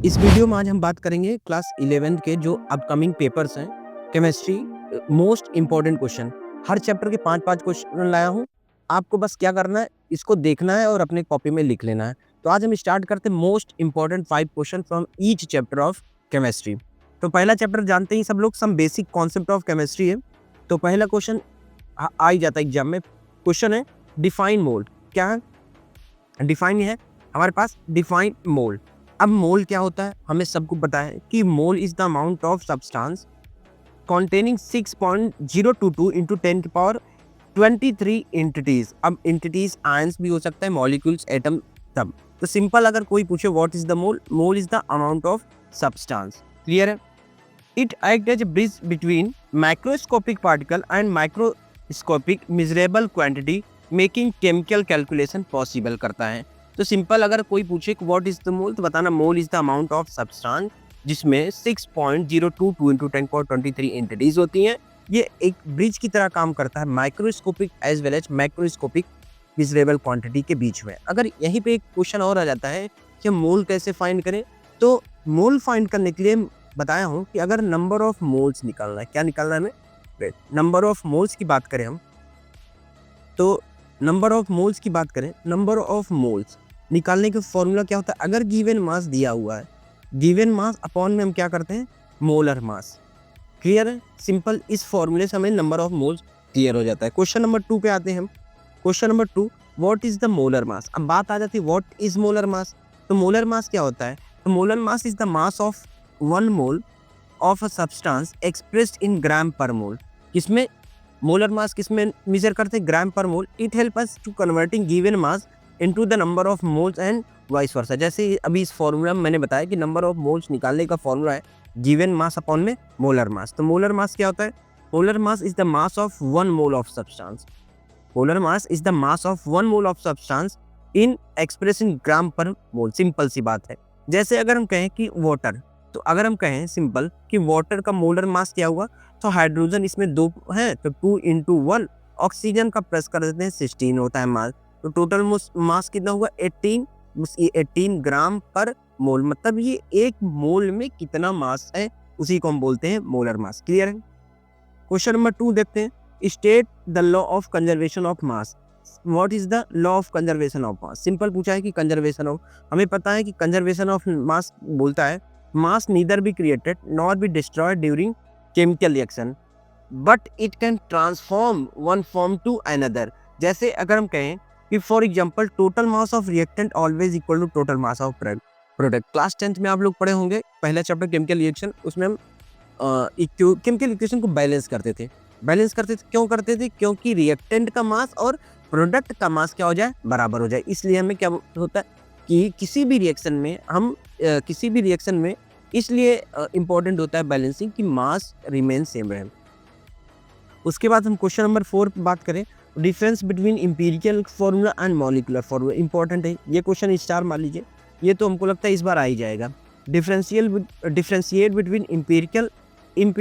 इस वीडियो में आज हम बात करेंगे क्लास 11th के जो अपकमिंग पेपर्स हैं, केमिस्ट्री मोस्ट इम्पोर्टेंट क्वेश्चन। हर चैप्टर के 5-5 क्वेश्चन लाया हूँ। आपको बस क्या करना है, इसको देखना है और अपने कॉपी में लिख लेना है। तो आज हम स्टार्ट करते हैं most important 5 question from each chapter of chemistry. तो पहला चैप्टर जानते ही सब लोग, some basic concept of chemistry है। तो पहला क्वेश्चन आ ही जाता है एग्जाम में। क्वेश्चन है डिफाइन मोल। क्या है? डिफाइन है हमारे पास, डिफाइन मोल। अब मोल क्या होता है, हमें सबको पता है कि मोल is the amount of substance containing 6.022 into 10 की पावर 23 एंटिटीज। अब एंटिटीज आयंस भी हो सकता है, मॉलिक्यूल्स, एटम, सब। तो सिंपल अगर कोई पूछे what is the mole, mole is the amount of substance. Clear है? It act as a bridge between microscopic particle and microscopic measurable quantity, making chemical calculation possible करता है। तो सिंपल अगर कोई पूछे व्हाट इज द मोल, तो बताना मोल is the amount of substance जिसमें 6.022 इंटू 1023 एंटिटीज होती हैं। ये एक ब्रिज की तरह काम करता है microscopic as well as macroscopic measurable quantity के बीच में। अगर यहीं पे एक क्वेश्चन और आ जाता है कि मोल कैसे फाइंड करें, तो मोल फाइंड करने के लिए बताया हूँ कि अगर नंबर ऑफ मोल्स निकालना है, क्या निकालना है हमें, नंबर ऑफ मोल्स की बात करें हम, तो नंबर ऑफ मोल्स की बात करें, नंबर ऑफ मोल्स निकालने का फॉर्मूला क्या होता है? अगर गिवन मास दिया हुआ है, गिवन मास अपॉन में हम क्या करते हैं, मोलर मास। क्लियर है? सिंपल, इस फॉर्मूले से हमें नंबर ऑफ मोल्स क्लियर हो जाता है। क्वेश्चन नंबर 2 पे आते हैं हम। Question number 2, what is the molar mass. अब बात आ जाती है व्हाट इज मोलर मास। तो मोलर मास क्या होता है? तो molar mass is the mass of 1 mole of a substance expressed in gram per mole. किसमें मोलर मास किसमें मेजर करते हैं? Gram per mole. It help us to converting given mass into the number of moles and vice versa. जैसे अभी इस formula में मैंने बताया कि नंबर ऑफ मोल्स निकालने का फॉर्मूला है गिवन मास अपॉन में मोलर मास। तो मोलर मास क्या होता है? Molar mass is the mass of 1 mole of substance. Molar mass is the mass of 1 mole of substance in express in gram per mole. Simple सी बात है। जैसे अगर हम कहें कि वाटर, तो अगर हम कहें सिंपल कि वाटर का मोलर मास क्या हुआ, तो हाइड्रोजन इसमें 2 है तो 2 इंटू 1, ऑक्सीजन का प्लस कर देते हैं 16 होता है मास। तो टोटल मास कितना हुआ? 18, 18 ग्राम पर मोल। मतलब ये एक मोल में कितना मास है, उसी को हम बोलते हैं मोलर मास। क्लियर है? क्वेश्चन नंबर 2 देखते हैं। State the law of conservation of mass. What is the law of conservation of mass. Simple पूछा है कि कंजर्वेशन ऑफ, हमें पता है कि कंजर्वेशन ऑफ मास बोलता है mass neither be created nor be destroyed during chemical reaction but it can transform one form to another. जैसे अगर हम कहें कि for example total mass of reactant always equal to total mass of product. Class 10th में आप लोग पढ़े होंगे पहला चैप्टर केमिकल रिएक्शन, उसमें हम केमिकल इक्वेशन को बैलेंस करते थे। बैलेंस करते थे, क्यों करते थे? क्योंकि रिएक्टेंट का मास और प्रोडक्ट का मास क्या हो जाए, बराबर हो जाए। इसलिए हमें क्या होता है कि किसी भी रिएक्शन में हम किसी भी रिएक्शन में इसलिए इंपॉर्टेंट होता है बैलेंसिंग, कि मास रिमेन सेम रहे। उसके बाद हम क्वेश्चन नंबर 4 पर बात करें, difference between empirical formula and molecular formula. Important है ये क्वेश्चन, स्टार मान लीजिए, ये तो हमको लगता है इस बार आ ही जाएगा। Differentiate between empirical and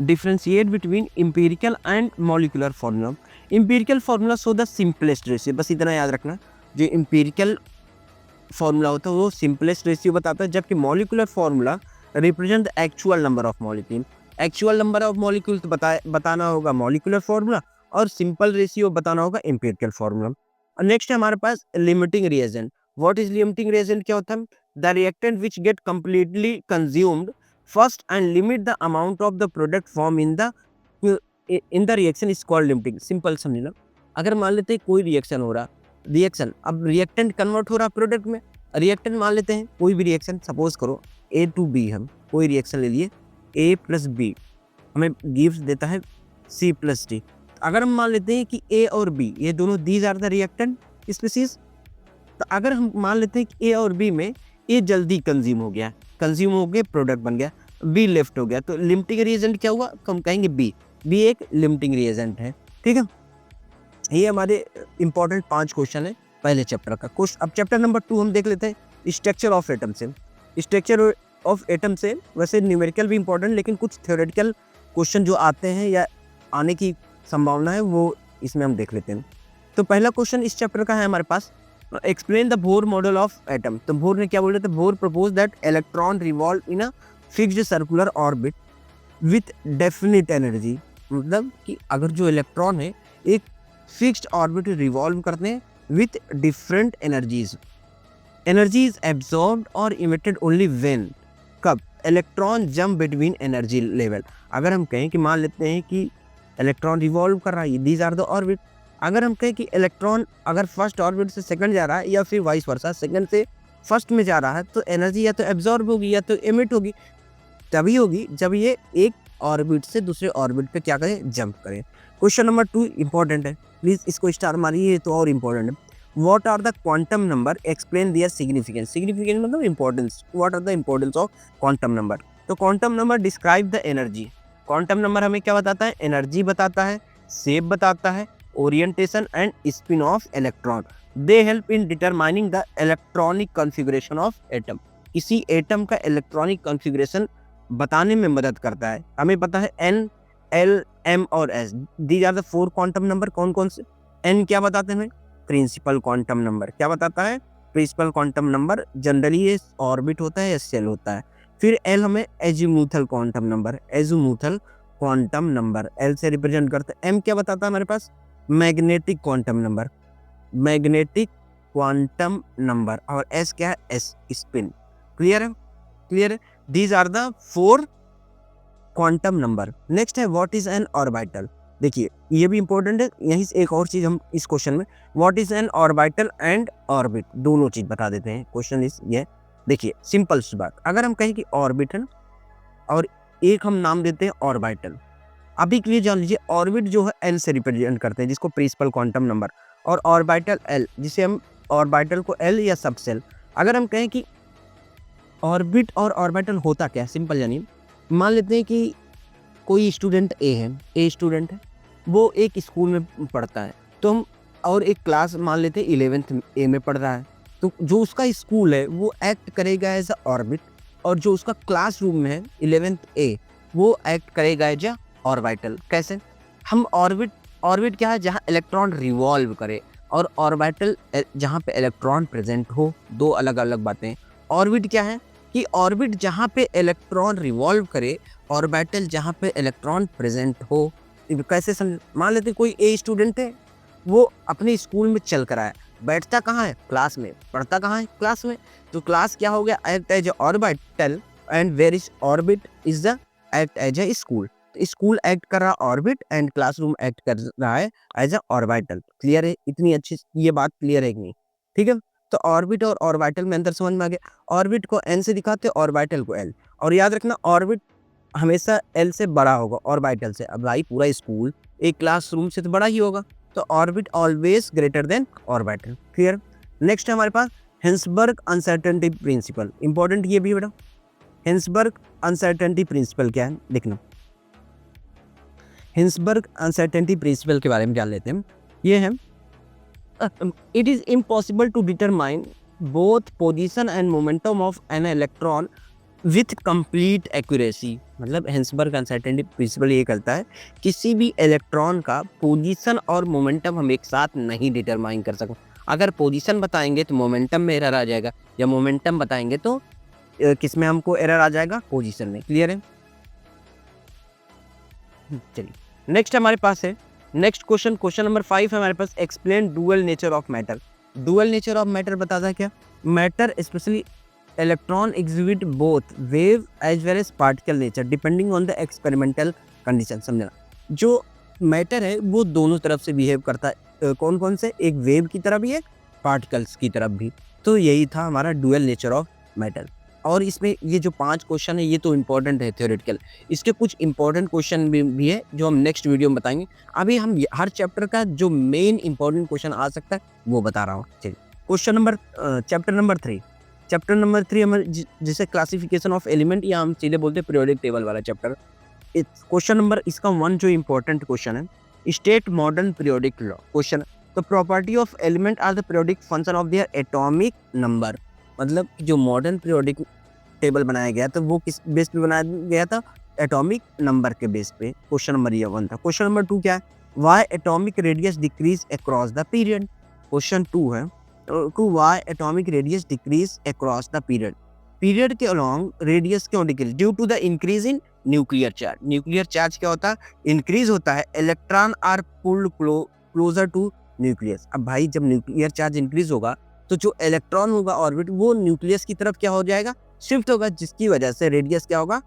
differentiate between empirical and molecular formula. Empirical formula so the simplest ratio, बस इतना याद रखना। जो इंपीरिकल फार्मूला होता है वो सिंपलेस्ट रेशियो बताता है, जबकि molecular formula represent the actual number of molecule. Actual number of molecule तो बताना होगा मॉलिक्यूलर फार्मूला, और सिंपल रेशियो बताना होगा इंपीरिकल फार्मूला। और नेक्स्ट है हमारे पास limiting reagent. What is limiting reagent? क्या होता है? The reactant which get completely consumed first and limit the amount of the product form in the reaction is called limiting. Simple समझना, अगर मान लेते हैं कोई रिएक्शन हो रहा, रिएक्शन, अब रिएक्टेंट कन्वर्ट हो रहा प्रोडक्ट में। रिएक्टेंट मान लेते हैं कोई भी रिएक्शन, सपोज करो A to B, हम कोई रिएक्शन ले लिए, A प्लस B हमें गिव्स देता है C प्लस D। अगर हम मान लेते हैं कि A और B ये दोनों these are the reactant species, तो अगर हम मान लेते हैं कि A और B में A जल्दी कंज्यूम हो गया, प्रोडक्ट बन गया, B लेफ्ट हो गया, तो लिमिटिंग रिएजेंट क्या हुआ? हम कहेंगे B एक लिमिटिंग रिएजेंट है। ठीक है, ये हमारे इंपॉर्टेंट 5 क्वेश्चन है पहले चैप्टर का। अब चैप्टर नंबर 2 हम देख लेते हैं, स्ट्रक्चर ऑफ एटम से। स्ट्रक्चर ऑफ एटम से वैसे न्यूमेरिकल भी इंपॉर्टेंट, लेकिन कुछ थ्योरेटिकल क्वेश्चन जो आते हैं या आने की संभावना है वो इसमें हम देख लेते हैं। तो पहला क्वेश्चन इस चैप्टर का है हमारे पास, explain the Bohr model of atom. तो बोर ने क्या बोल रहे थे, Bohr propose that electron revolve in a fixed circular orbit with definite energy. मतलब कि अगर जो इलेक्ट्रॉन है एक फिक्स्ड ऑर्बिट रिवॉल्व करते हैं with different energies, energy is absorbed और इमिटेड ओनली व्हेन, कब, electron jump between energy level. अगर हम कहें कि मान लेते हैं कि इलेक्ट्रॉन रिवॉल्व कर रहा है, दीज आर द ऑर्बिट। अगर हम कहें कि इलेक्ट्रॉन अगर फर्स्ट ऑर्बिट से सेकंड जा रहा है या फिर वाइस वर्सा सेकंड से फर्स्ट में जा रहा है, तो एनर्जी या तो एब्जॉर्ब होगी या तो इमिट होगी। तभी होगी जब ये एक ऑर्बिट से दूसरे ऑर्बिट पे क्या करें, जंप करें। क्वेश्चन नंबर 2 इंपॉर्टेंट है, प्लीज इसको स्टार मारिए, तो और इंपॉर्टेंट है। What are the quantum number, explain their significance. Significance मतलब importance, what are the importance of quantum number. तो quantum number describe the energy. Quantum number हमें क्या बताता है, एनर्जी बताता है, शेप बताता है, orientation and spin off electron. They help in determining the electronic configuration of atom. इसी एटम का इलेक्ट्रॉनिक कॉन्फ़िगरेशन बताने में मदद करता है। हमें पता है N, L, M और S, these are the 4 quantum number. कौन कौन से? N क्या बताते हैं, प्रिंसिपल क्वांटम नंबर। क्या बताता है, प्रिंसिपल क्वांटम नंबर। जनरली ये ऑर्बिट होता है या सेल होता है। फिर L हमें azimuthal quantum number, azimuthal quantum number L से रिप्रेजेंट करते हैं। M क्या बताता है हमारे पास, magnetic quantum number, magnetic quantum number. और S क्या है, S स्पिन। क्लियर है, क्लियर है। These are the 4 quantum number. Next है व्हाट इज एन ऑर्बिटल। देखिए ये भी इंपॉर्टेंट है, यहीं से एक और चीज हम इस क्वेश्चन में, what is an orbital and orbit, दोनों चीज बता देते हैं। क्वेश्चन इज ये, देखिए सिंपल सी बात, अगर हम कहें कि ऑर्बिटल और एक हम नाम देते हैं ऑर्बिटल, अभी के लिए जान लीजिए ऑर्बिट जो है एन से रिप्रेजेंट करते हैं जिसको प्रिंसिपल क्वांटम नंबर, और ऑर्बिटल एल जिसे हम ऑर्बिटल को एल या सबसेल। अगर हम कहें कि ऑर्बिट और ऑर्बिटल होता क्या है, सिंपल जानिए। मान लेते हैं कि कोई स्टूडेंट ए स्टूडेंट है, वो एक स्कूल में पढ़ता है, तो हम और एक क्लास मान लेते हैं 11th ए में पढ़ रहा है, तो जो उसका स्कूल है वो एक्ट करेगा एज अ ऑर्बिट, और जो उसका क्लासरूम में है 11th ए वो एक्ट करेगा एज अ ऑर्बिटल। कैसे, हम ऑर्बिट क्या है, जहाँ इलेक्ट्रॉन रिवॉल्व करे, और ऑर्बिटल जहाँ पे इलेक्ट्रॉन प्रेजेंट हो, दो अलग अलग बातें। ऑर्बिट क्या है कि ऑर्बिट जहाँ पे इलेक्ट्रॉन रिवॉल्व करे, ऑर्बिटल जहाँ पे इलेक्ट्रॉन प्रेजेंट हो। कैसे समझ, मान लेते कोई ए स्टूडेंट है, वो अपने स्कूल में चल कर आया, बैठता कहाँ है, क्लास में, पढ़ता कहाँ है, क्लास में। तो क्लास क्या हो गया, act as orbital, and where is orbit is the act as a school. School act कर रहा ऑर्बिट एंड क्लासरूम एक्ट कर रहा है एज अ ऑर्बिटल। क्लियर है, इतनी अच्छी ये बात क्लियर है कि नहीं, ठीक है। तो ऑर्बिट और ऑर्बिटल में अंतर समझ में आ गया। ऑर्बिट को एन से दिखाते हैं, ऑर्बिटल को एल। और याद रखना ऑर्बिट हमेशा एल से बड़ा होगा ऑर्बिटल से। अब भाई पूरा स्कूल एक क्लासरूम से तो बड़ा ही होगा, तो orbit always greater than orbital. Clear. Next है हमारे पास हिल्सबर्ग अनसर्टेनिटी प्रिंसिपल। इंपॉर्टेंट ये भी बेटा, हिल्सबर्ग अनसर्टेनिटी प्रिंसिपल क्या है देखना। हिल्सबर्ग अनसर्टेनिटी प्रिंसिपल के बारे में जान लेते हैं। ये है, it is impossible to determine both position and momentum of an electron with complete accuracy। मतलब हिल्सबर्ग अनसर्टेनिटी प्रिंसिपल ये कहता है किसी भी इलेक्ट्रॉन का पोजीशन और मोमेंटम हम एक साथ नहीं डिटरमाइन कर सकते। अगर पोजीशन बताएंगे तो मोमेंटम में एरर आ जाएगा, या मोमेंटम बताएंगे तो किस में हमको एरर आ जाएगा, पोजीशन में। क्लियर है, चलिए नेक्स्ट हमारे पास है, नेक्स्ट क्वेश्चन, क्वेश्चन नंबर 5 है हमारे पास, explain dual nature of matter. Dual nature of matter बताता है क्या, matter specially electron exhibit both wave as well as particle nature depending on the experimental condition. समझना, जो मैटर है वो दोनों तरफ से बिहेव करता है। कौन कौन से, एक वेव की तरफ भी है, पार्टिकल्स की तरफ भी। तो यही था हमारा डुअल नेचर ऑफ मैटर। और इसमें ये जो 5 क्वेश्चन है ये तो इंपॉर्टेंट है थ्योरेटिकल, इसके कुछ इंपॉर्टेंट क्वेश्चन भी है जो हम नेक्स्ट वीडियो में बताएंगे। अभी हम हर चैप्टर का जो मेन इंपॉर्टेंट क्वेश्चन आ सकता है वो बता रहा हूँ। चलिए question number chapter number 3, chapter number 3 हमारे जिसे क्लासिफिकेशन ऑफ एलिमेंट या हम सीधे बोलते हैं पीरियोडिक टेबल वाला चैप्टर। क्वेश्चन नंबर इसका 1 जो इंपॉर्टेंट क्वेश्चन है, state modern periodic law question. तो property of element are the periodic function of their atomic number. मतलब जो मॉडर्न पीरियोडिक टेबल बनाया गया तो वो किस बेस पे बनाया गया था, एटॉमिक नंबर के बेस पे। क्वेश्चन नंबर ये 1 था। क्वेश्चन नंबर 2 क्या है, why atomic radius decrease across the period. Question 2 है to why atomic radius decrease across the period के अलोंग रेडियस क्यों decrease? Due to the increase in nuclear charge. Nuclear charge क्या होता है? इंक्रीज होता है। Electron are pulled closer to nucleus. अब भाई जब न्यूक्लियर चार्ज इंक्रीज होगा तो जो इलेक्ट्रॉन होगा ऑर्बिट वो न्यूक्लियस की तरफ क्या हो जाएगा? शिफ्ट होगा, जिसकी वजह से रेडियस क्या होगा?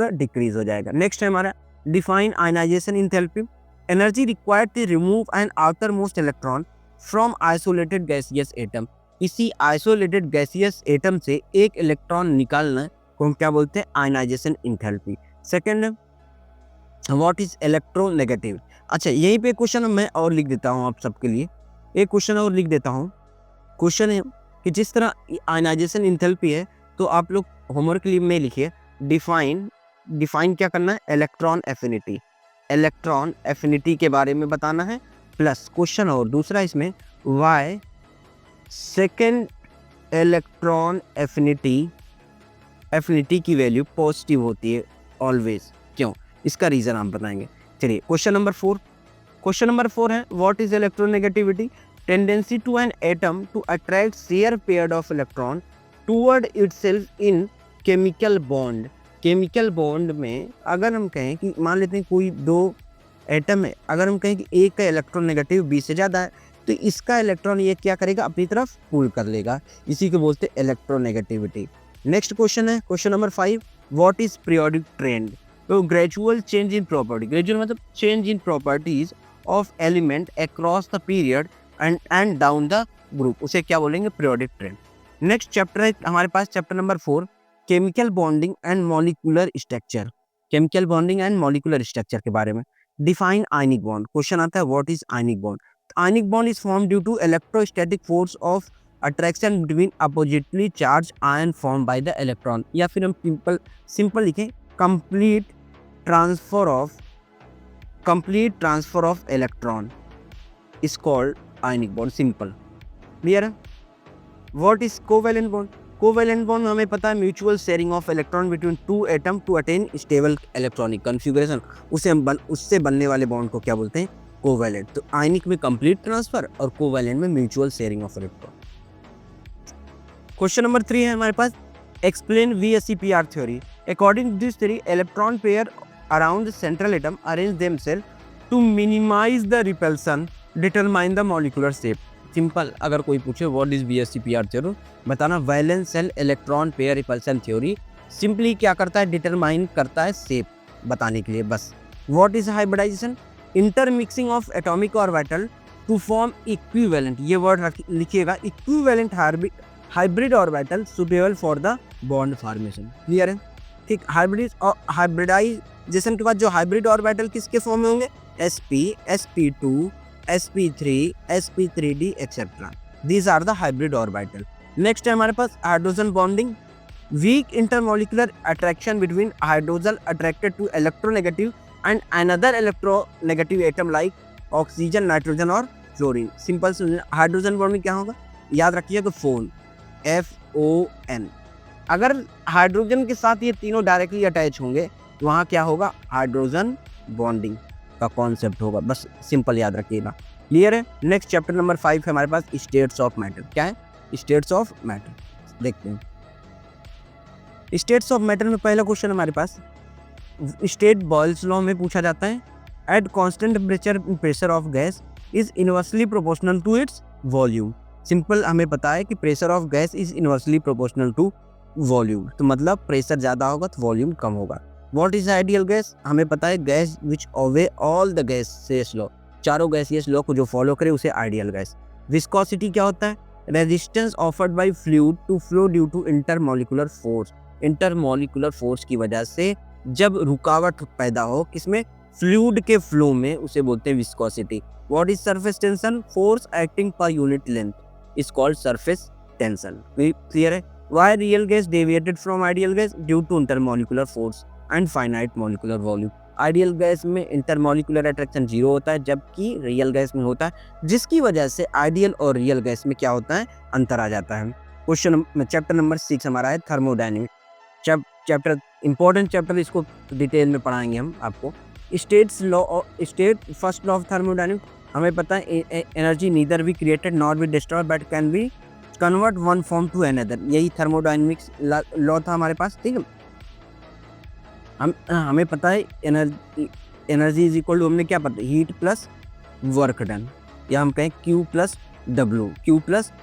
डिक्रीज हो जाएगा। नेक्स्ट है हमारा define ionization enthalpy. Energy required to remove an outermost electron from isolated gaseous atom. इसी आइसोलेटेड गैसियस एटम से एक इलेक्ट्रॉन निकालना को हम क्या बोलते हैं? Ionization enthalpy. Second, what is electronegative. अच्छा, यहीं पे क्वेश्चन मैं और लिख देता हूँ आप सबके लिए, एक क्वेश्चन और लिख देता हूँ। क्वेश्चन है कि जिस तरह आयनाइजेशन एंथैल्पी है तो आप लोग होमवर्क के लिए में लिखिए डिफाइन क्या करना है? Electron affinity. इलेक्ट्रॉन एफिनिटी के बारे में बताना है। प्लस क्वेश्चन और दूसरा इसमें वाई सेकेंड इलेक्ट्रॉन एफिनिटी की वैल्यू पॉजिटिव होती है ऑलवेज, क्यों? इसका रीजन आप बताएंगे। चलिए क्वेश्चन नंबर 4। क्वेश्चन नंबर 4 है what is electronegativity. Tendency to an atom to attract share pair of electron toward itself in chemical bond. Chemical bond में अगर हम कहें कि मान लेते हैं कोई दो एटम है, अगर हम कहें कि एक का इलेक्ट्रॉन नेगेटिव 20 से ज़्यादा है तो इसका इलेक्ट्रॉन ये क्या करेगा? अपनी तरफ पुल कर लेगा। इसी को बोलते हैं इलेक्ट्रोनेगेटिविटी। नेक्स्ट क्वेश्चन है question number 5 what is periodic trend. तो gradual change in property. Gradual मतलब change in properties of element across the period and down the group, उसे क्या बोलेंगे? Periodic trend. नेक्स्ट चैप्टर है हमारे पास chapter number 4 chemical bonding and molecular structure. Chemical bonding and molecular structure के बारे में। Define ionic bond. क्वेश्चन आता है what is ionic bond. Ionic bond is form due to electrostatic force of attraction between oppositely charge ion form by the electron, या फिर हम simple लिखें complete transfer of electron is called ionic bond. Simple, clear है। What is covalent bond. Covalent bond हमें पता है mutual sharing of electron between two atom to attain stable electronic configuration. उससे बनने वाले बॉन्ड को क्या बोलते हैं? कोवैलेंट। तो आयनिक में कंप्लीट ट्रांसफर और कोवैलेंट में mutual sharing of electron. Question number 3 है हमारे पास explain VSEPR theory. According to this theory electron pair around the central atom arrange themselves to minimize the repulsion determine the molecular shape. Simple, अगर कोई पूछे what is VSEPR theory, बताना valence shell electron pair repulsion theory simply क्या करता है? Determine करता है shape बताने के लिए, बस। What is hybridization. Intermixing of atomic orbital to form equivalent, ये वर्ड लिखिएगा, equivalent hybrid orbital suitable for the bond formation. Clear है? ठीक। हाइब्रिडाइजेशन के बाद जो हाइब्रिड ऑर्बिटल किसके फॉर्म में होंगे? sp, sp2, sp3, sp3d etcetera. These are the hybrid orbital. Next है हमारे पास hydrogen bonding. Weak intermolecular attraction between hydrogen attracted to electronegative and another electronegative atom like oxygen, nitrogen और fluorine. Simple से hydrogen bonding क्या होगा? याद रखिएगा phone, FON। अगर हाइड्रोजन के साथ ये तीनों डायरेक्टली अटैच होंगे तो वहाँ क्या होगा? हाइड्रोजन बॉन्डिंग का कॉन्सेप्ट होगा, बस सिंपल याद रखिएगा। क्लियर है? नेक्स्ट चैप्टर नंबर 5 है हमारे पास स्टेट्स ऑफ मैटर। क्या है? States of matter. देखते हैं स्टेट्स ऑफ मैटर में पहला क्वेश्चन हमारे पास स्टेट बॉयल्स लॉ में पूछा जाता है at constant temperature pressure of gas is inversely proportional to its volume. Simple, हमें पता है कि pressure of gas is inversely proportional to volume, तो मतलब प्रेशर ज़्यादा होगा तो वॉल्यूम कम होगा। What is ideal gas. हमें पता है gas which obey all the gases law, चारों गैसियस लॉ को जो फॉलो करे उसे आइडियल गैस। विस्कोसिटी क्या होता है? Resistance offered by fluid to flow due to intermolecular force. Intermolecular force की वजह से जब रुकावट पैदा हो किसमें? फ्लूइड के फ्लो में, उसे बोलते हैं viscosity. What is surface tension. Force acting per unit length is called surface tension. Clear है? Why real gas deviated from ideal gas? Due to intermolecular force and finite molecular volume. Ideal gas में intermolecular attraction 0 होता है जबकि real gas में होता है, जिसकी वजह से आइडियल और रियल गैस में क्या होता है? अंतर आ जाता है। क्वेश्चन चैप्टर नंबर 6 हमारा है थर्मोडायनेमिक। चैप्टर इंपॉर्टेंट चैप्टर, इसको डिटेल में पढ़ाएंगे हम आपको। फर्स्ट लॉ ऑफ थर्मोडायनेमिक हमें पता है energy neither be created not be destroy but can be convert one form to another, यही थर्मोडायनेमिक्स लॉ था हमारे पास, ठीक है। हमें पता है एनर्जी इज इक्वल टू, हमने क्या पता, हीट प्लस वर्क डन, या हम कहें Q प्लस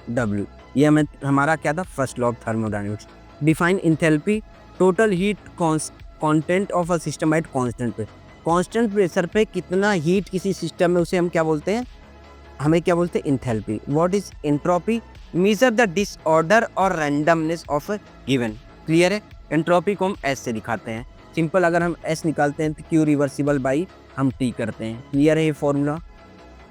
डब्ल्यू, ये हमें हमारा क्या था, first law of thermodynamics. Define enthalpy, total heat content of a system at constant pressure पे कितना हीट किसी सिस्टम में, उसे हम क्या बोलते हैं, हमें क्या बोलते हैं, enthalpy. What is entropy, measure the disorder और randomness of a given, clear है। एंट्रोपी को हम एस से दिखाते हैं, सिंपल, अगर हम एस निकालते हैं तो क्यू रिवर्सिबल बाई हम टी करते हैं, क्लियर है ये फॉर्मूला।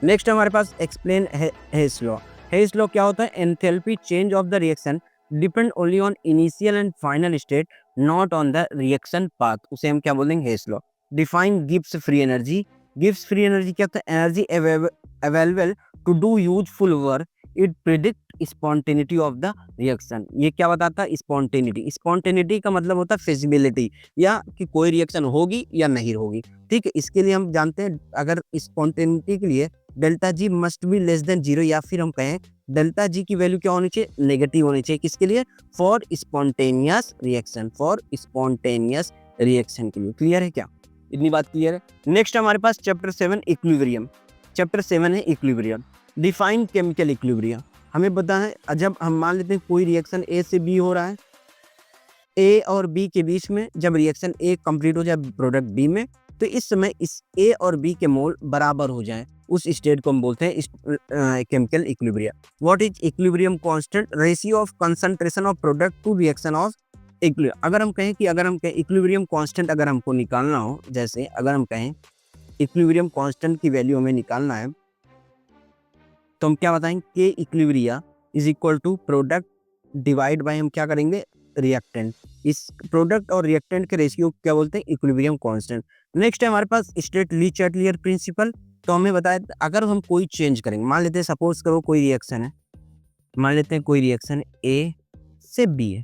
नेक्स्ट हमारे पास explain Hess law. Hess law क्या होता है, enthalpy change of the reaction depend only on initial and final state not on the reaction path, उसे हम क्या बोलेंगे, Hess law. Define Gibbs free energy, Gibbs free energy क्या होता है, energy available to do useful work, it predict spontaneity of the reaction, ये क्या बताता है, स्पॉन्टेनिटी। स्पॉन्टेनिटी का मतलब होता है फिजिबिलिटी, या कि कोई रिएक्शन होगी या नहीं होगी, ठीक है। इसके लिए हम जानते हैं, अगर स्पॉन्टेनिटी के लिए delta G must be less than 0, या फिर हम कहें डेल्टा जी की वैल्यू क्या होनी चाहिए, नेगेटिव होनी चाहिए, किसके लिए, for spontaneous reaction, for spontaneous reaction के लिए, क्लियर है क्या, इतनी बात क्लियर है। नेक्स्ट हमारे पास चैप्टर 7 इक्विलिब्रियम, चैप्टर 7 है इक्विलिब्रियम। डिफाइन केमिकल इक्विलिब्रियम, हमें पता है जब हम मान लेते हैं कोई रिएक्शन ए से बी हो रहा है, ए और बी के बीच में जब रिएक्शन ए कंप्लीट हो जाए प्रोडक्ट बी में, तो इस समय इस ए और बी के मोल बराबर हो जाएं, उस स्टेट को हम बोलते हैं chemical equilibrium. What is equilibrium constant, ratio of concentration of product to reaction of equilibrium. अगर हम कहें इक्विलिब्रियम कांस्टेंट अगर हमको निकालना हो, जैसे अगर हम कहें इक्विलिब्रियम कांस्टेंट की वैल्यू हमें निकालना है, तो हम क्या बताएंगे, K equilibria is equal to product divide by हम क्या करेंगे, रिएक्टेंट। इस प्रोडक्ट और रिएक्टेंट के रेशियो क्या बोलते हैं, इक्विलिब्रियम कांस्टेंट। नेक्स्ट है हमारे पास स्टेट ली चैटलियर प्रिंसिपल, तो हमें बताया अगर हम कोई चेंज करेंगे, मान लेते हैं सपोज करो कोई रिएक्शन है, मान लेते हैं कोई रिएक्शन ए से बी है,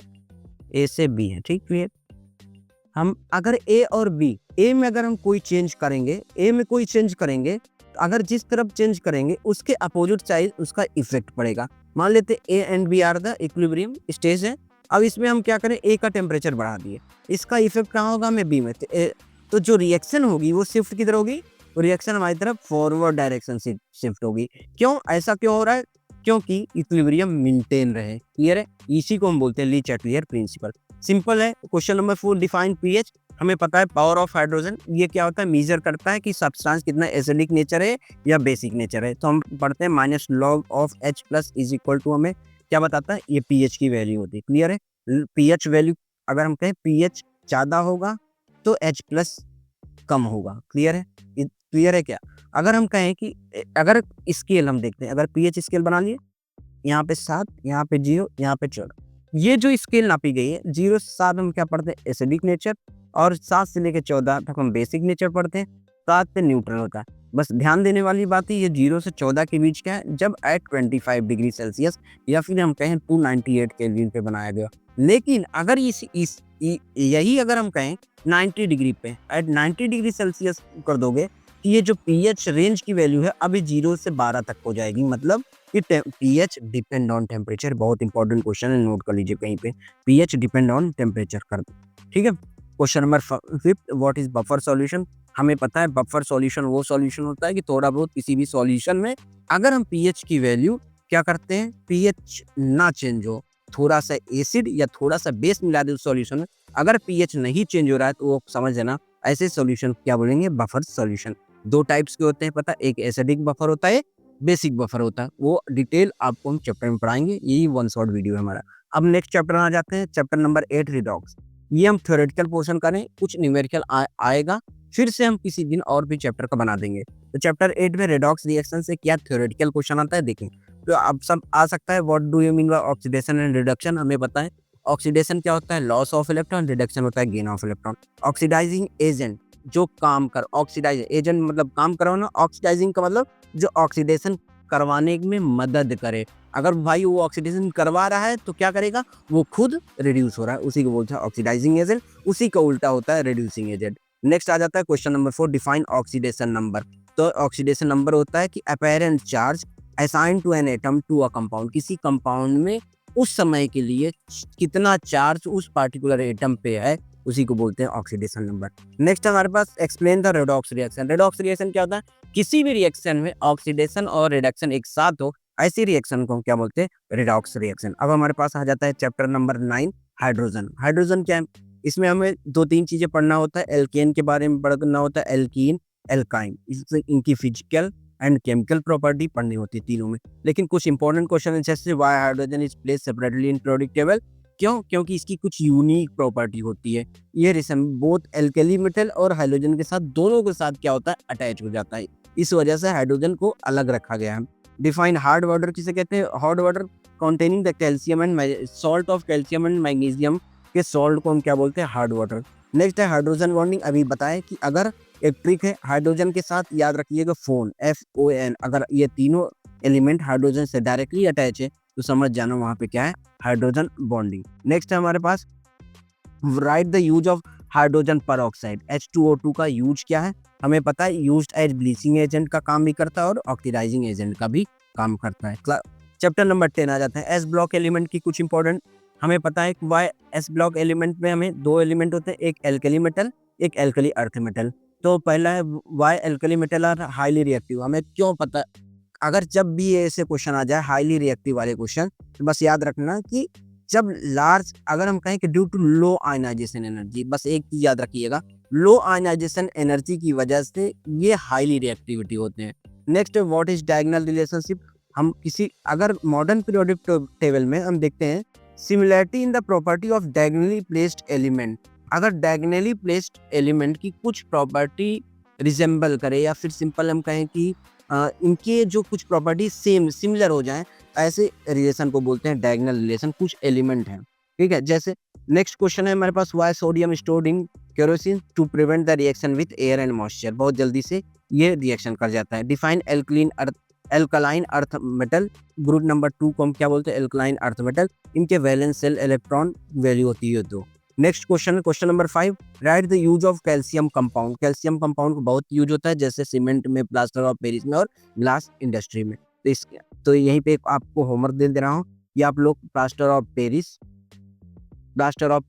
ए से बी है, ठीक है। हम अगर ए और बी, ए में अगर हम कोई चेंज करेंगे, ए में कोई चेंज करेंगे, तो अगर जिस तरफ चेंज करेंगे उसके अपोजिट साइड उसका इफेक्ट पड़ेगा। मान लेते A and B are the equilibrium stage है, अब इसमें हम क्या करें, ए का टेम्परेचर बढ़ा दिए, इसका इफेक्ट कहाँ होगा, हमें बी में, तो जो रिएक्शन होगी वो शिफ्ट किधर होगी, रिएक्शन हमारी तरफ फॉरवर्ड डायरेक्शन से शिफ्ट होगी। क्यों, ऐसा क्यों हो रहा है, क्योंकि इक्विलिब्रियम मेंटेन रहे, क्लियर है। इसी को हम बोलते हैं ली चैटलियर प्रिंसिपल। सिंपल है। Question number 4, define pH. हमें पता है पावर ऑफ हाइड्रोजन, ये क्या होता है, मेजर करता है कि सब्सटेंस कितना एसिडिक नेचर है या बेसिक नेचर है। तो हम पढ़ते हैं minus log of H plus is equal to, हमें क्या बताता है, ये पीएच की वैल्यू होती है, क्लियर है। पीएच वैल्यू अगर हम कहें पीएच ज्यादा होगा तो H प्लस कम होगा, क्लियर है, क्लियर है क्या। अगर हम कहें कि अगर स्केल हम देखते हैं, अगर पीएच स्केल बना लिए, यहाँ पे 7, यहाँ पे 0, यहाँ पे 14, ये जो स्केल नापी गई है 0 से 7 हम क्या पढ़ते हैं, एसिडिक नेचर, और 7 से लेकर 14 तक हम बेसिक नेचर पढ़ते हैं, 7 पे न्यूट्रल होता है। बस ध्यान देने वाली बात है, ये 0 से 14 के बीच क्या है, जब एट 25 डिग्री सेल्सियस या फिर हम कहें 298 केल्विन पे बनाया गया। लेकिन अगर यही अगर हम कहें 90 डिग्री पे, एट 90 डिग्री सेल्सियस कर दोगे, ये जो पीएच रेंज की वैल्यू है अभी 0 से 12 तक हो जाएगी। मतलब कि पीएच डिपेंड ऑन टेम्परेचर, बहुत इंपॉर्टेंट क्वेश्चन है, नोट कर लीजिए कहीं पे, पीएच डिपेंड ऑन टेम्परेचर कर दो, ठीक है। Question number 5, what is buffer solution. हमें पता है बफर सॉल्यूशन वो सॉल्यूशन होता है कि थोड़ा बहुत किसी भी सॉल्यूशन में अगर हम पीएच की वैल्यू क्या करते हैं, पीएच ना चेंज हो, थोड़ा सा एसिड या थोड़ा सा बेस मिला दे उस सॉल्यूशन में, अगर पीएच नहीं चेंज हो रहा है तो वो समझ लेना ऐसे सॉल्यूशन क्या बोलेंगे, बफर सॉल्यूशन। 2 टाइप्स के होते हैं पता, एक एसिडिक बफर होता है, बेसिक बफर होता है, वो डिटेल आपको हम चैप्टर में पढ़ाएंगे, यही 1 शॉर्ट वीडियो है हमारा। अब नेक्स्ट चैप्टर आ जाते हैं, चैप्टर नंबर 8 रिडॉक्स। ये हम थ्योरेटिकल पोर्शन करें, कुछ न्यूमेरिकल आएगा, फिर से हम किसी दिन और भी चैप्टर का बना देंगे। तो चैप्टर 8 में रिडॉक्स रिएक्शन से क्या थ्योरेटिकल क्वेश्चन आता है देखें। तो अब सब आ सकता है, what do you mean bye oxidation and reduction. हमें पता है ऑक्सीडेशन क्या होता है, लॉस ऑफ इलेक्ट्रॉन, रिडक्शन होता है gain of electron. Oxidizing agent जो काम कर, ऑक्सीडाइज एजेंट मतलब काम करवाना, ऑक्सीडाइजिंग का मतलब जो ऑक्सीडेशन करवाने में मदद करे। अगर भाई वो ऑक्सीडेशन करवा रहा है तो क्या करेगा, वो खुद रिड्यूस हो रहा है, उसी को बोलते हैं ऑक्सीडाइजिंग एजेंट, उसी का उल्टा होता है रिड्यूसिंग एजेंट। नेक्स्ट आ जाता है question number 4, define oxidation number. तो ऑक्सीडेशन नंबर होता है कि apparent charge assign to an atom to a compound, किसी कंपाउंड में उस समय के लिए कितना चार्ज उस पार्टिकुलर एटम पे है, उसी को बोलते हैं ऑक्सीडेशन नंबर। नेक्स्ट हमारे पास explain the redox reaction. Redox reaction क्या होता है? किसी भी रिएक्शन में ऑक्सीडेशन और रिडक्शन एक साथ हो, ऐसी रिएक्शन को हम क्या बोलते हैं? Redox reaction. अब हमारे पास आ जाता है चैप्टर नंबर 9 हाइड्रोजन। हाइड्रोजन क्या है? इसमें हमें 2-3 चीजें पढ़ना होता है। एल्केन के बारे में पढ़ना होता है, एल्कीन, एल्काइन, इससे इनकी फिजिकल एंड केमिकल प्रॉपर्टी पढ़नी होती है तीनों में। लेकिन कुछ इंपॉर्टेंट क्वेश्चन है, जैसे why hydrogen is placed separately in periodic table. क्यों? क्योंकि इसकी कुछ यूनिक प्रॉपर्टी होती है। ये रिसन बोथ एल्कली मेटल और हाइड्रोजन के साथ, दोनों के साथ क्या होता है? अटैच हो जाता है। इस वजह से हाइड्रोजन को अलग रखा गया है। डिफाइन हार्ड वाटर किसे कहते हैं? Hard water containing the calcium and salt of calcium and magnesium के सॉल्ट को हम क्या बोलते हैं? Hard water. नेक्स्ट है हाइड्रोजन बॉन्डिंग। अभी बताएं कि अगर एक ट्रिक है हाइड्रोजन के साथ, याद रखिएगा फोन, FON, अगर ये तीनों एलिमेंट हाइड्रोजन से डायरेक्टली अटैच है तो समझ जाना वहां पे क्या है? Hydrogen bonding. नेक्स्ट है हमारे पास write the use of hydrogen peroxide. H2O2 का यूज क्या है? हमें पता है, यूज्ड एज ब्लीचिंग एजेंट का काम भी करता है और ऑक्सीडाइजिंग एजेंट का भी काम करता है। चैप्टर नंबर 10 आ जाता है। एस ब्लॉक एलिमेंट की कुछ इंपॉर्टेंट हमें पता है कि वाई एस ब्लॉक एलिमेंट में हमें 2 एलिमेंट होते हैं, एक एल्कली मेटल, एक एल्कली अर्थ मेटल। तो पहला है why alkali metal are highly reactive. हमें क्यों पता? अगर जब भी ऐसे क्वेश्चन आ जाए हाईली रिएक्टिव वाले क्वेश्चन, तो बस याद रखना कि जब लार्ज, अगर हम कहें कि due to low ionization energy, बस एक चीज याद रखिएगा, लो आयनाइजेशन एनर्जी की वजह से ये हाईली रिएक्टिविटी होते हैं। Next, what is diagonal relationship. हम किसी, अगर मॉडर्न पीरियोडिक टेबल में हम देखते हैं similarity in the property of diagonally placed element. अगर डायगोनली प्लेस्ड एलिमेंट की कुछ प्रॉपर्टी रिजेंबल करे, या फिर सिंपल हम कहें कि इनके जो कुछ प्रॉपर्टी सेम सिमिलर हो जाएं, ऐसे रिलेशन को बोलते हैं डायगोनल रिलेशन। कुछ एलिमेंट हैं, ठीक है। जैसे नेक्स्ट क्वेश्चन है हमारे पास, why sodium stored in kerosene to prevent the reaction with air and moisture. बहुत जल्दी से ये रिएक्शन कर जाता है। Define alkaline earth metal. Group number 2 को हम क्या बोलते हैं? Alkaline earth metal. इनके वैलेंस शेल इलेक्ट्रॉन वैल्यू होती है 2। Next question, question number 5, write the use of calcium compound. Calcium compound को बहुत यूज होता है, जैसे सीमेंट में, प्लास्टर ऑफ पेरिस में और ग्लास इंडस्ट्री में। तो यहीं पे आपको होमवर्क दे रहा हूँ कि आप लोग प्लास्टर ऑफ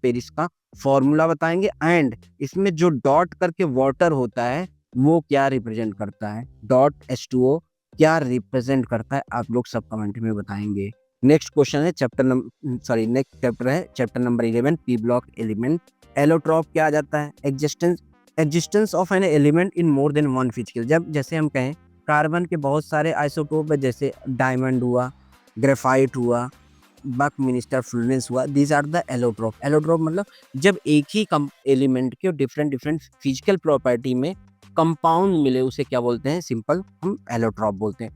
पेरिस का फॉर्मूला बताएंगे, एंड इसमें जो डॉट करके वाटर होता है वो क्या रिप्रेजेंट करता है, डॉट H2O क्या रिप्रेजेंट करता है, आप लोग सब कमेंट में बताएंगे। नेक्स्ट क्वेश्चन है नेक्स्ट चैप्टर है chapter number 11, P block element. Allotrope क्या आ जाता है? Existence of an element in more than one physical. जब जैसे हम कहें कार्बन के बहुत सारे आइसोटोप है, जैसे डायमंड हुआ, ग्रेफाइट हुआ, बकमिंस्टर फ्लोरेंस हुआ, these are the allotrope. Allotrope मतलब जब एक ही एलिमेंट के डिफरेंट फिजिकल प्रॉपर्टी में कंपाउंड मिले, उसे क्या बोलते हैं? सिंपल हम एलोट्रॉप बोलते हैं।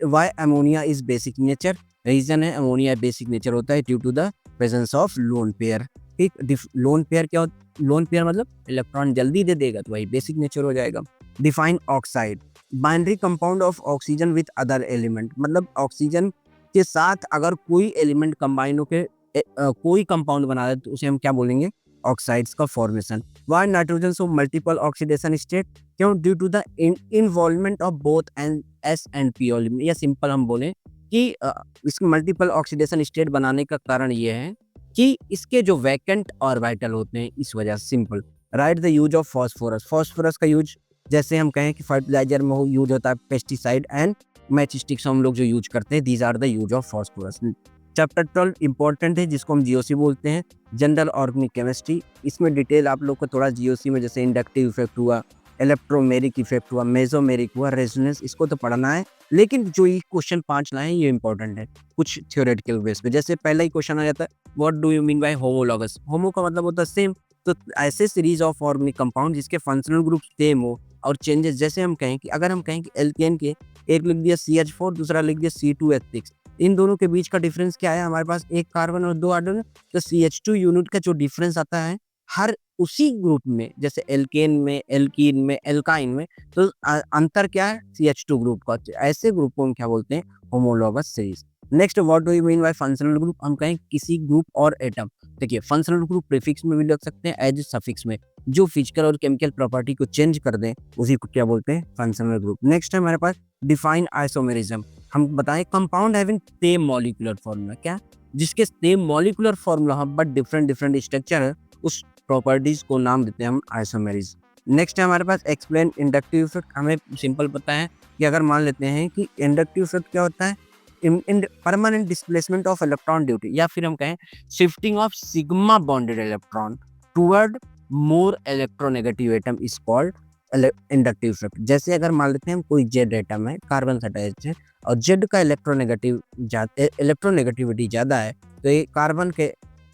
Why ammonia is basic nature. Reason है अमोनिया बेसिक नेचर होता है due to the presence of lone pair. ठीक, लोन पेयर क्या होता है? लोन पेयर मतलब इलेक्ट्रॉन जल्दी दे देगा, तो वही बेसिक नेचर हो जाएगा। Define oxide. Binary compound of oxygen with other element. मतलब ऑक्सीजन के साथ अगर कोई एलिमेंट कंबाइन होकर कोई कंपाउंड बना दे तो उसे हम क्या बोलेंगे? ऑक्साइड्स का formation. Why nitrogen so multiple oxidation state. क्यों? Due to the involvement of both S and P element. या सिंपल हम बोलें कि इसके मल्टीपल ऑक्सीडेशन स्टेट बनाने का कारण ये है कि इसके जो वैकेंट ऑर्बिटल होते हैं, इस वजह से। Simple. Right the use of phosphorus. Phosphorus का यूज, जैसे हम कहें कि फर्टिलाइजर में यूज होता है, पेस्टिसाइड एंड मैच स्टिक्स हम लोग जो यूज करते हैं, these are the use of phosphorus. Chapter 12 important है, जिसको हम GOC बोलते हैं, जनरल ऑर्गेनिक केमिस्ट्री। इसमें डिटेल आप लोग को थोड़ा GOC में, जैसे इंडक्टिव इफेक्ट हुआ, इलेक्ट्रोमेरिक इफेक्ट हुआ, मेसोमेरिक हुआ, रेजोनेंस, इसको तो पढ़ना है। लेकिन जो ये क्वेश्चन 5 लाए हैं ये इंपॉर्टेंट है कुछ थ्योरेटिकल बेस पे। जैसे पहला ही क्वेश्चन आ जाता है, what do you mean by homologous. Homo का मतलब होता है सेम। तो ऐसे सीरीज ऑफ ऑर्गेनिक कंपाउंड जिसके फंक्शनल ग्रुप सेम हो और चेंजेस, जैसे हम कहें कि अगर हम कहें कि एल्केन के एक लिख दिया CH4, दूसरा लिख दिया C2H6, इन दोनों के बीच का डिफरेंस क्या है? हमारे पास एक कार्बन और 2 हाइड्रोजन। तो CH2 यूनिट का जो डिफरेंस आता है हर उसी ग्रुप में जैसे एल्केन में, एल्कीन में, एल्काइन में, तो अंतर क्या है? CH2 ग्रुप का। ऐसे ग्रुप को हम क्या बोलते हैं? Homologous series. Next, what do you mean bye functional group? हम कहें किसी ग्रुप और एटम। देखिए, फंक्शनल ग्रुप प्रीफिक्स में भी लिख सकते हैं, एज सफिक्स में, जो फिजिकल और केमिकल प्रॉपर्टी को चेंज कर दें उसी को क्या बोलते हैं? Functional group. नेक्स्ट है हमारे पास डिफाइन आइसोमेरिज्म। हम बताएं compound having same molecular formula, क्या? जिसके सेम मॉलिक्यूलर फॉर्मूला है बट डिफरेंट डिफरेंट स्ट्रक्चर है, उस प्रॉपर्टीज को नाम देते हैं हम आइसोमेरिज्म। नेक्स्ट है हमारे पास एक्सप्लेन इंडक्टिव इफेक्ट। हमें सिंपल पता है कि अगर मान लेते हैं कि इंडक्टिव इफेक्ट क्या होता है? In permanent displacement of electron due to, या फिर हम कहें shifting of sigma bonded electron toward more electronegative atom is called inductive effect. जैसे अगर मान लेते हैं हम कोई जेड एटम है, कार्बन से अटैच्ड है, और जेड का इलेक्ट्रोनेगेटिविटी ज़्यादा है, तो ये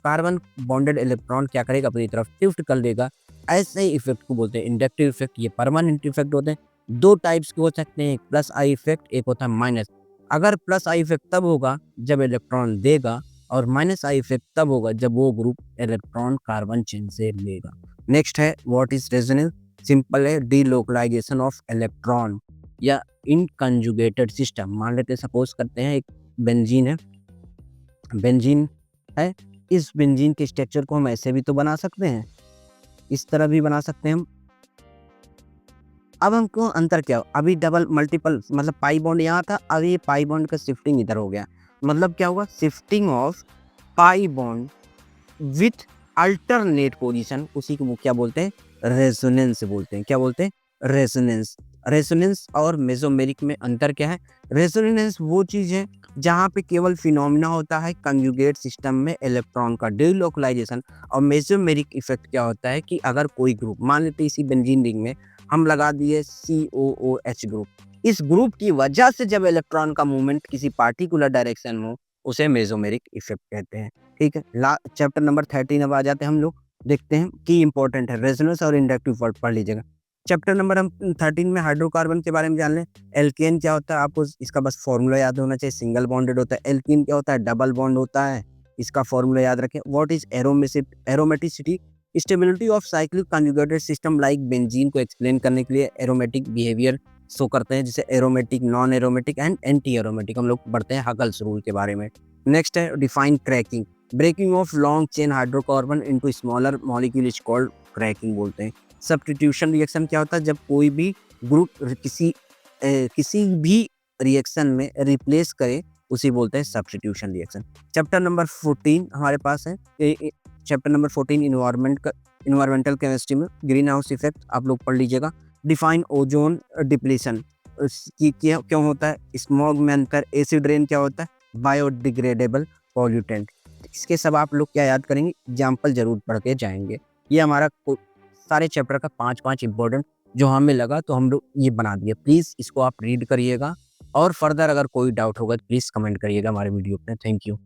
कार्बन बॉन्डेड इलेक्ट्रॉन क्या करेगा? अपनी तरफ शिफ्ट कर देगा। ऐसे इफेक्ट को बोलते हैं इंडक्टिव इफेक्ट। ये परमानेंट इफेक्ट होते हैं। दो टाइप्स के हो सकते हैं, एक प्लस आई इफेक्ट, एक होता है माइनस। अगर प्लस आई इफेक्ट तब होगा जब इलेक्ट्रॉन देगा, और माइनस आई इफेक्ट तब होगा जब वो ग्रुप इलेक्ट्रॉन कार्बन चेन से लेगा। नेक्स्ट है व्हाट इज रेजोनेंस। सिंपल है, डीलोकलाइजेशन ऑफ इलेक्ट्रॉन या इनकंजुगेटेड सिस्टम। मान लेते हैं, सपोज करते हैं एक बेंजीन है, इस बेंजीन के स्ट्रक्चर को हम ऐसे भी तो बना सकते हैं, इस तरह भी बना सकते हैं हम। अब हमको अंतर क्या हो? अभी डबल मल्टीपल मतलब पाई बॉन्ड यहाँ था, अब ये पाई बॉन्ड का शिफ्टिंग इधर हो गया। मतलब क्या होगा? Shifting of pi bond with alternate position, उसी को वो क्या बोलते हैं? रेजोनेंस बोलते हैं। क्या बोलते हैं? रेजोनेंस। रेजोनेंस और मेसोमेरिक में अंतर क्या है? रेजोनेंस वो चीज है जहाँ पे केवल फिनोमिना होता है कंजुगेट सिस्टम में इलेक्ट्रॉन का डीलोकलाइजेशन, और मेसोमेरिक इफेक्ट क्या होता है कि अगर कोई ग्रुप, मान लेते इसी बेंजीन रिंग में हम लगा दिए COOH ग्रुप, इस ग्रुप की वजह से जब इलेक्ट्रॉन का मूवमेंट किसी पार्टिकुलर डायरेक्शन में हो, उसे मेसोमेरिक इफेक्ट कहते हैं। ठीक है, चैप्टर नंबर 13 अब आ जाते हैं हम लोग, देखते हैं की इंपॉर्टेंट है रेजोनेंस और इंडक्टिव इफेक्ट पढ़ लीजिएगा। चैप्टर नंबर हम 13 में हाइड्रोकार्बन के बारे में जान लें। एल्केन क्या होता है? आपको इसका बस फॉर्मूला याद होना चाहिए, सिंगल बॉन्डेड होता है। एल्कीन क्या होता है? डबल बॉन्ड होता है, इसका फॉर्मूला याद रखें। What is aromaticity? Stability of cyclic conjugated system like benzene को एक्सप्लेन करने के लिए एरोमेटिक बिहेवियर शो करते हैं, जैसे aromatic, non aromatic and anti aromatic. हम लोग पढ़ते हैं हगल्स रूल के बारे में। नेक्स्ट है define cracking. Breaking of long chain hydrocarbon into smaller molecule is called cracking बोलते हैं। सब्स्टिट्यूशन रिएक्शन क्या होता है? जब कोई भी ग्रुप किसी भी रिएक्शन में रिप्लेस करे, उसी बोलते हैं सब्स्टिट्यूशन रिएक्शन। चैप्टर नंबर 14 हमारे पास है। चैप्टर नंबर 14 इन्वायरमेंटल केमिस्ट्री में ग्रीन हाउस इफेक्ट आप लोग पढ़ लीजिएगा। डिफाइन ओजोन डिप्लीशन क्यों होता है? स्मॉग में अंतर। एसिड रेन क्या होता है? Biodegradable pollutant. इसके सब आप लोग क्या याद करेंगे? एग्जाम्पल जरूर पढ़ के जाएंगे। ये हमारा सारे चैप्टर का 5 इंपॉर्टेंट जो हमें लगा तो हम लोग ये बना दिए। प्लीज इसको आप रीड करिएगा, और फर्दर अगर कोई डाउट होगा तो प्लीज कमेंट करिएगा हमारे वीडियो पे। Thank you.